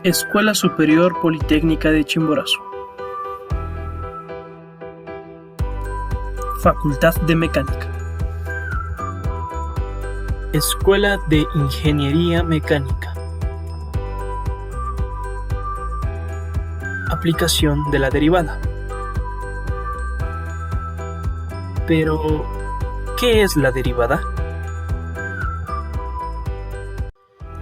Escuela Superior Politécnica de Chimborazo. Facultad de Mecánica. Escuela de Ingeniería Mecánica. Aplicación de la derivada. Pero, ¿qué es la derivada?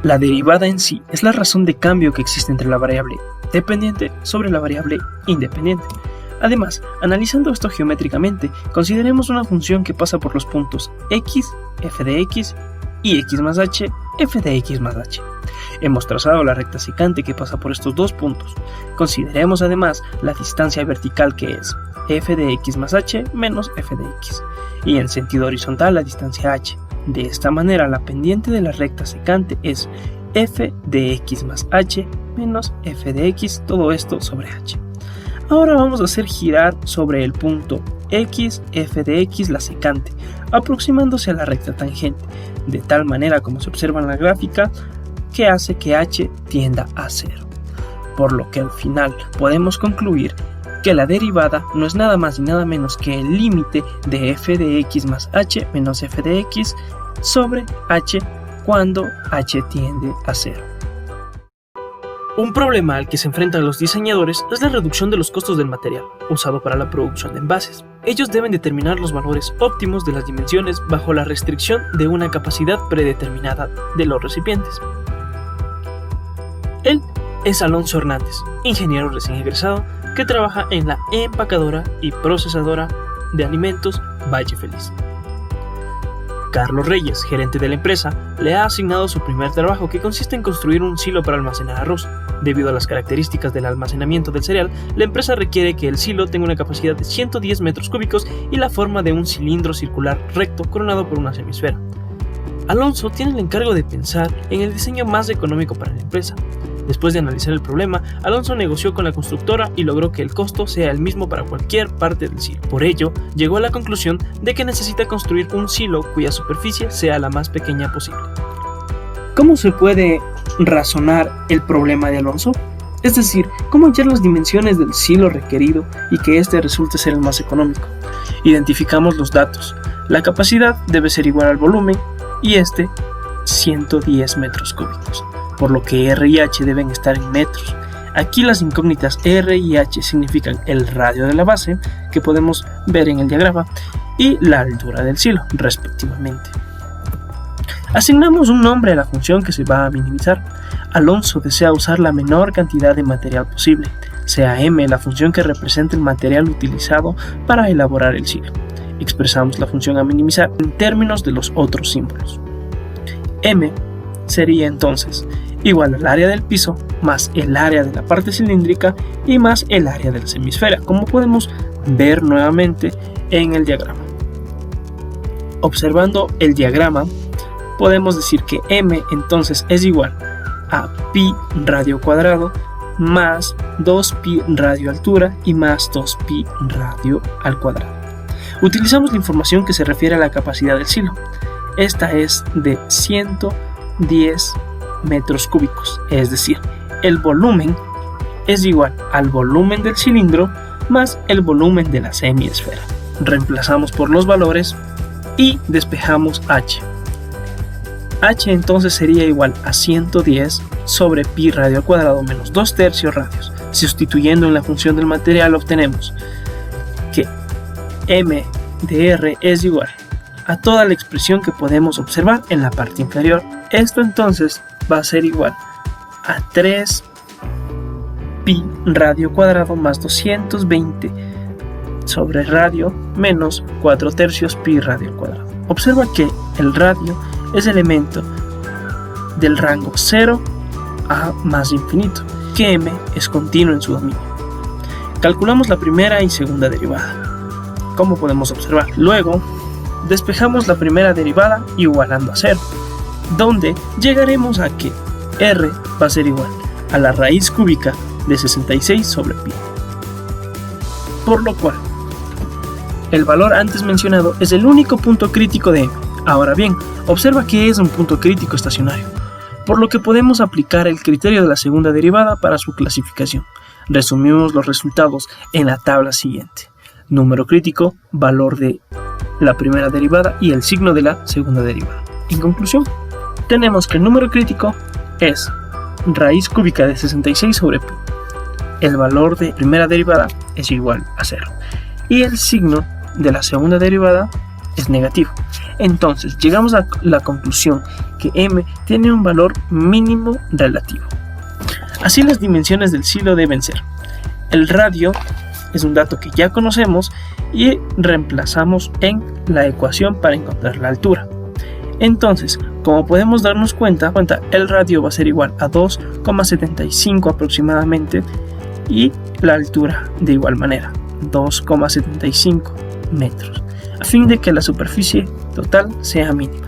La derivada en sí es la razón de cambio que existe entre la variable dependiente sobre la variable independiente. Además, analizando esto geométricamente, consideremos una función que pasa por los puntos x, f de x, y x más h, f de x más h. Hemos trazado la recta secante que pasa por estos dos puntos. Consideremos además la distancia vertical que es f de x más h menos f de x, y en sentido horizontal la distancia h. De esta manera, la pendiente de la recta secante es f de x más h menos f de x, todo esto sobre h. Ahora vamos a hacer girar sobre el punto x, f de x la secante, aproximándose a la recta tangente, de tal manera como se observa en la gráfica, que hace que h tienda a 0. Por lo que al final podemos concluir que la derivada no es nada más y nada menos que el límite de f de x más h menos f de x sobre h cuando h tiende a 0. Un problema al que se enfrentan los diseñadores es la reducción de los costos del material usado para la producción de envases. Ellos deben determinar los valores óptimos de las dimensiones bajo la restricción de una capacidad predeterminada de los recipientes. Él es Alonso Hernández, ingeniero recién egresado que trabaja en la empacadora y procesadora de alimentos Valle Feliz. Carlos Reyes, gerente de la empresa, le ha asignado su primer trabajo, que consiste en construir un silo para almacenar arroz. Debido a las características del almacenamiento del cereal, la empresa requiere que el silo tenga una capacidad de 110 metros cúbicos y la forma de un cilindro circular recto coronado por una semisfera. Alonso tiene el encargo de pensar en el diseño más económico para la empresa. Después de analizar el problema, Alonso negoció con la constructora y logró que el costo sea el mismo para cualquier parte del silo. Por ello, llegó a la conclusión de que necesita construir un silo cuya superficie sea la más pequeña posible. ¿Cómo se puede razonar el problema de Alonso? Es decir, ¿cómo hallar las dimensiones del silo requerido y que éste resulte ser el más económico? Identificamos los datos. La capacidad debe ser igual al volumen y 110 metros cúbicos. Por lo que R y H deben estar en metros. Aquí las incógnitas R y H significan el radio de la base, que podemos ver en el diagrama, y la altura del silo, respectivamente. Asignamos un nombre a la función que se va a minimizar. Alonso desea usar la menor cantidad de material posible, sea M la función que representa el material utilizado para elaborar el silo. Expresamos la función a minimizar en términos de los otros símbolos. M sería entonces igual al área del piso más el área de la parte cilíndrica y más el área de la semisfera, como podemos ver nuevamente en el diagrama. Observando el diagrama, podemos decir que m entonces es igual a pi radio cuadrado más 2pi radio altura y más 2pi radio al cuadrado. Utilizamos la información que se refiere a la capacidad del silo. Esta es de 110 metros cúbicos, es decir, el volumen es igual al volumen del cilindro más el volumen de la semiesfera. Reemplazamos por los valores y despejamos h. H entonces sería igual a 110 sobre pi radio al cuadrado menos 2/3 radios. Sustituyendo en la función del material obtenemos que m de r es igual a toda la expresión que podemos observar en la parte inferior. Esto entonces va a ser igual a 3 pi radio cuadrado más 220 sobre radio menos 4/3 pi radio al cuadrado. Observa que el radio es elemento del rango 0 a más infinito, que m es continuo en su dominio. Calculamos la primera y segunda derivada, como podemos observar. Luego, despejamos la primera derivada igualando a 0, donde llegaremos a que r va a ser igual a la raíz cúbica de 66 sobre pi. Por lo cual, el valor antes mencionado es el único punto crítico de m. Ahora bien, observa que es un punto crítico estacionario. por lo que podemos aplicar el criterio de la segunda derivada para su clasificación. Resumimos los resultados en la tabla siguiente. Número crítico, valor de la primera derivada y el signo de la segunda derivada. En conclusión, tenemos que el número crítico es raíz cúbica de 66 sobre pi. El valor de primera derivada es igual a 0. Y el signo de la segunda derivada es negativo. Entonces, llegamos a la conclusión que m tiene un valor mínimo relativo. Así las dimensiones del silo deben ser. El radio es un dato que ya conocemos y reemplazamos en la ecuación para encontrar la altura. Entonces, como podemos darnos cuenta, el radio va a ser igual a 2,75 aproximadamente y la altura de igual manera, 2,75 metros, a fin de que la superficie total sea mínima.